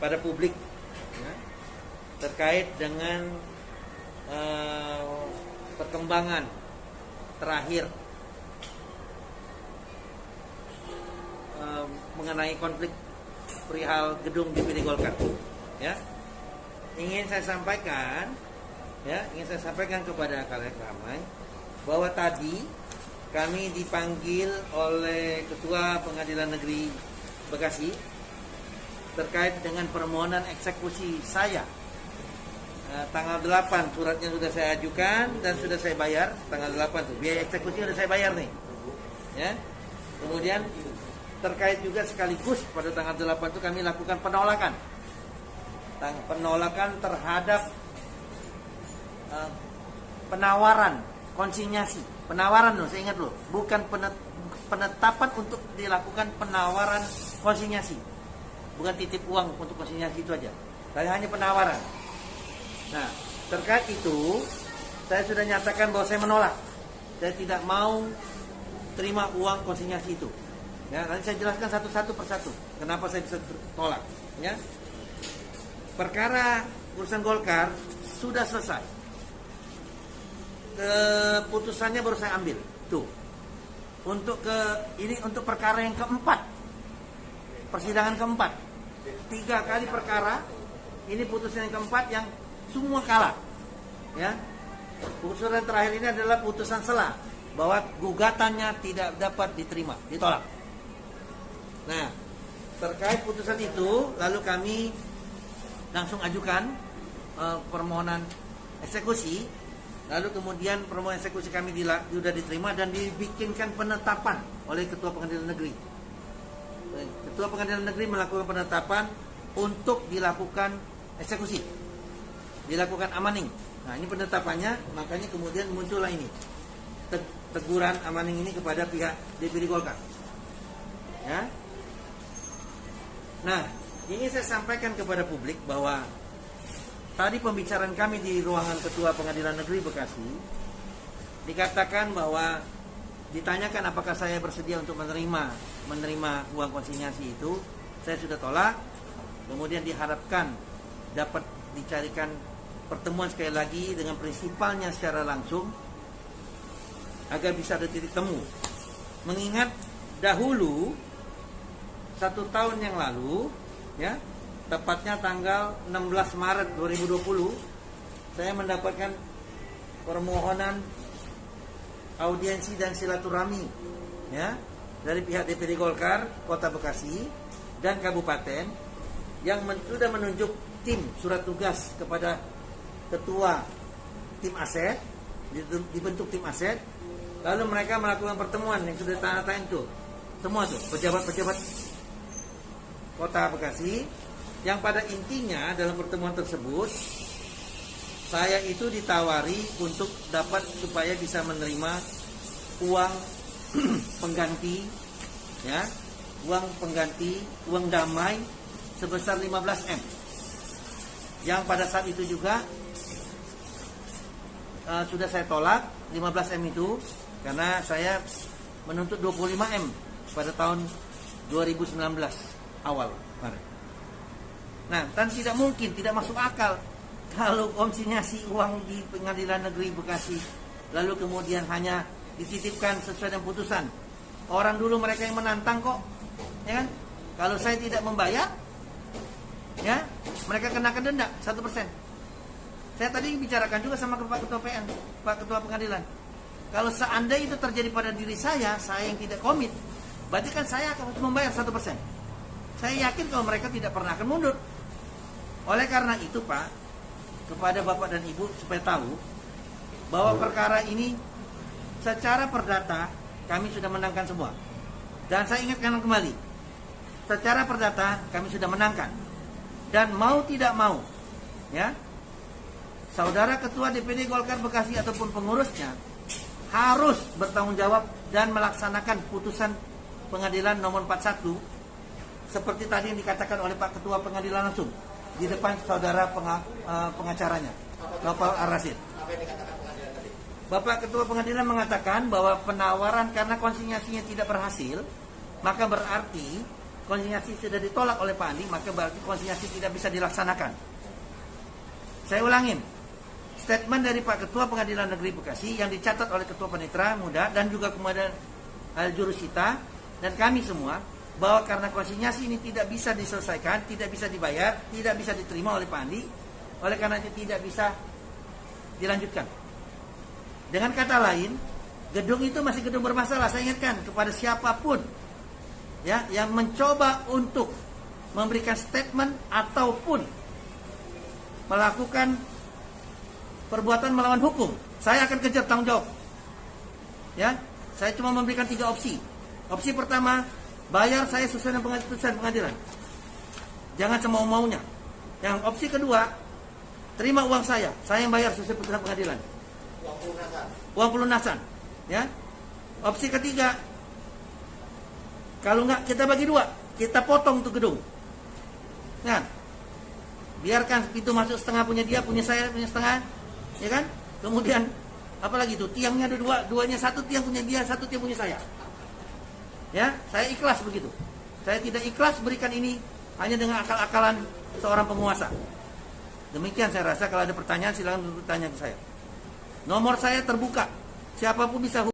pada publik ya, terkait dengan perkembangan terakhir mengenai konflik perihal gedung DPD Golkar. Ya, ingin saya sampaikan kepada kalian ramai bahwa tadi kami dipanggil oleh Ketua Pengadilan Negeri Bekasi terkait dengan permohonan eksekusi saya. Tanggal 8 suratnya sudah saya ajukan dan sudah saya bayar. Tanggal 8 tuh biaya eksekusi sudah saya bayar nih. Ya. Kemudian terkait juga sekaligus pada tanggal 8 itu kami lakukan penolakan terhadap penawaran konsinyasi. Penawaran loh, saya ingat loh, bukan penetapan untuk dilakukan penawaran konsinyasi. Bukan titip uang untuk konsinyasi itu aja. Tapi hanya penawaran. Nah, terkait itu saya sudah nyatakan bahwa saya menolak. Saya tidak mau terima uang konsinyasi itu. Ya, nanti saya jelaskan satu persatu kenapa saya bisa tolak. Ya, perkara urusan Golkar sudah selesai. Keputusannya baru saya ambil. Tuh. Untuk perkara yang keempat. Persidangan keempat. 3 kali perkara. Ini putusan yang keempat yang semua kalah. Ya. Putusan terakhir ini adalah putusan sela bahwa gugatannya tidak dapat diterima, ditolak. Nah, terkait putusan itu lalu kami langsung ajukan permohonan eksekusi. Lalu kemudian permohonan eksekusi kami sudah diterima dan dibikinkan penetapan oleh Ketua Pengadilan Negeri. Ketua Pengadilan Negeri melakukan penetapan untuk dilakukan eksekusi, dilakukan amaning. Nah, ini penetapannya, makanya kemudian muncullah ini teguran amaning ini kepada pihak DPD Golkar. Ya. Nah, ini saya sampaikan kepada publik bahwa tadi pembicaraan kami di ruangan Ketua Pengadilan Negeri Bekasi dikatakan bahwa ditanyakan apakah saya bersedia untuk menerima uang konsinyasi itu. Saya sudah tolak. Kemudian diharapkan dapat dicarikan pertemuan sekali lagi dengan prinsipalnya secara langsung agar bisa ada titik temu. Mengingat dahulu 1 tahun yang lalu, ya, tepatnya tanggal 16 Maret 2020, saya mendapatkan permohonan audiensi dan silaturahmi, ya, dari pihak DPD Golkar Kota Bekasi dan Kabupaten yang sudah menunjuk tim surat tugas kepada ketua tim aset, dibentuk tim aset, lalu mereka melakukan pertemuan yang sudah tanda-tanda itu, semua tuh pejabat-pejabat Kota Bekasi, yang pada intinya dalam pertemuan tersebut saya itu ditawari untuk dapat supaya bisa menerima uang pengganti, ya, uang damai sebesar 15M. Yang pada saat itu juga sudah saya tolak 15M itu karena saya menuntut 25M pada tahun 2019 awal kemarin. Nah, dan tidak mungkin, tidak masuk akal kalau konsinyasi uang di Pengadilan Negeri Bekasi lalu kemudian hanya dititipkan sesuai dengan putusan. Orang dulu mereka yang menantang kok, ya kan? Kalau saya tidak membayar, ya, mereka kenakan denda 1%. Saya tadi bicarakan juga sama Pak Ketua PN, Pak Ketua Pengadilan. Kalau seandainya itu terjadi pada diri saya yang tidak komit, berarti kan saya akan membayar 1%. Saya yakin kalau mereka tidak pernah akan mundur. Oleh karena itu, Pak, kepada Bapak dan Ibu supaya tahu bahwa perkara ini secara perdata kami sudah menangkan semua. Dan saya ingatkan kembali, secara perdata kami sudah menangkan. Dan mau tidak mau, ya, saudara Ketua DPD Golkar Bekasi ataupun pengurusnya harus bertanggung jawab dan melaksanakan putusan pengadilan nomor 41 seperti tadi yang dikatakan oleh Pak Ketua Pengadilan langsung di depan saudara pengacaranya, Bapak Ar-Rasyid. Bapak Ketua Pengadilan mengatakan bahwa penawaran karena konsinyasinya tidak berhasil, maka berarti konsinyasi sudah ditolak oleh Pak Andi, maka berarti konsinyasi tidak bisa dilaksanakan. Saya ulangin, statement dari Pak Ketua Pengadilan Negeri Bekasi yang dicatat oleh Ketua Panitera Muda dan juga kemudian Jurusita dan kami semua, bahwa karena konsinyasi ini tidak bisa diselesaikan, tidak bisa dibayar, tidak bisa diterima oleh Pak Andi, oleh karena itu tidak bisa dilanjutkan. Dengan kata lain, gedung itu masih gedung bermasalah. Saya ingatkan kepada siapapun ya yang mencoba untuk memberikan statement ataupun melakukan perbuatan melawan hukum, saya akan kejar tanggung jawab. Ya, saya cuma memberikan 3 opsi. Opsi pertama, bayar saya sesuai dengan putusan pengadilan. Jangan semau-maunya. Yang opsi kedua, terima uang saya yang bayar sesuai putusan pengadilan. Uang pelunasan. Ya. Opsi ketiga, kalau enggak kita bagi 2, kita potong tuh gedung. Nah, biarkan pintu masuk setengah punya dia, punya saya punya setengah, ya kan? Kemudian apalagi itu tiangnya ada 2, duanya 1 tiang punya dia, 1 tiang punya saya. Ya, saya ikhlas begitu. Saya tidak ikhlas berikan ini hanya dengan akal-akalan seorang penguasa. Demikian saya rasa. Kalau ada pertanyaan silakan bertanya ke saya. Nomor saya terbuka. Siapapun bisa